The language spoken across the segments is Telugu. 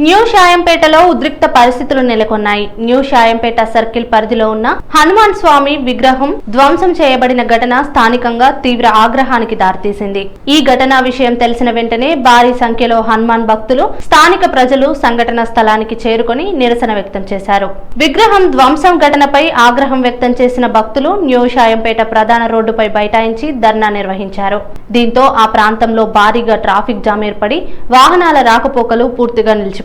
న్యూ షాయంపేటలో ఉద్రిక్త పరిస్థితులు నెలకొన్నాయి. న్యూ షాయంపేట సర్కిల్ పరిధిలో ఉన్న హనుమాన్ స్వామి విగ్రహం ధ్వంసం చేయబడిన ఘటన స్థానికంగా తీవ్ర ఆగ్రహానికి దారితీసింది. ఈ ఘటన విషయం తెలిసిన వెంటనే భారీ సంఖ్యలో హనుమాన్ భక్తులు, స్థానిక ప్రజలు సంఘటన స్థలానికి చేరుకొని నిరసన వ్యక్తం చేశారు. విగ్రహం ధ్వంసం ఘటనపై ఆగ్రహం వ్యక్తం చేసిన భక్తులు న్యూ షాయంపేట ప్రధాన రోడ్డుపై బైఠాయించి ధర్నా నిర్వహించారు. దీంతో ఆ ప్రాంతంలో భారీగా ట్రాఫిక్ జామ్ ఏర్పడి వాహనాల రాకపోకలు పూర్తిగా నిలిచిపోయాయి.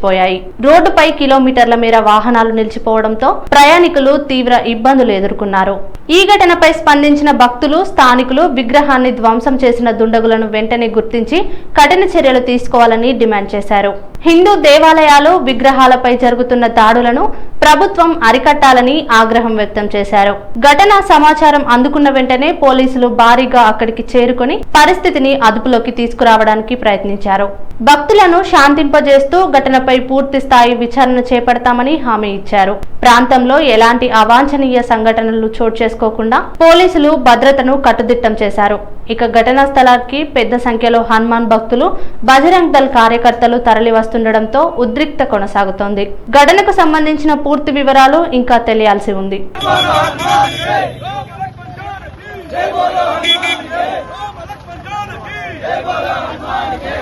రోడ్డుపై కిలోమీటర్ల మేర వాహనాలు నిలిచిపోవడంతో ప్రయాణికులు తీవ్ర ఇబ్బందులు ఎదుర్కొన్నారు. ఈ ఘటనపై స్పందించిన భక్తులు, స్థానికులు విగ్రహాన్ని ధ్వంసం చేసిన దుండగులను వెంటనే గుర్తించి కఠిన చర్యలు తీసుకోవాలని డిమాండ్ చేశారు. హిందూ దేవాలయాలు, విగ్రహాలపై జరుగుతున్న దాడులను ప్రభుత్వం అరికట్టాలని ఆగ్రహం వ్యక్తం చేశారు. ఘటనా సమాచారం అందుకున్న వెంటనే పోలీసులు భారీగా అక్కడికి చేరుకొని పరిస్థితిని అదుపులోకి తీసుకురావడానికి ప్రయత్నించారు. భక్తులను శాంతింపజేస్తూ ఘటనపై పూర్తి స్థాయి విచారణ చేపడతామని హామీ ఇచ్చారు. ప్రాంతంలో ఎలాంటి అవాంఛనీయ సంఘటనలు చోటు చేసుకోకుండా పోలీసులు భద్రతను కట్టుదిట్టం చేశారు. ఇక ఘటనా స్థలానికి పెద్ద సంఖ్యలో హనుమాన్ భక్తులు, బజరంగ్ దళ్ కార్యకర్తలు తరలి వస్తుండటంతో ఉద్రిక్త కొనసాగుతోంది. ఘటనకు సంబంధించిన పూర్తి వివరాలు ఇంకా తెలియాల్సి ఉంది. जय बोलो हनुमान के।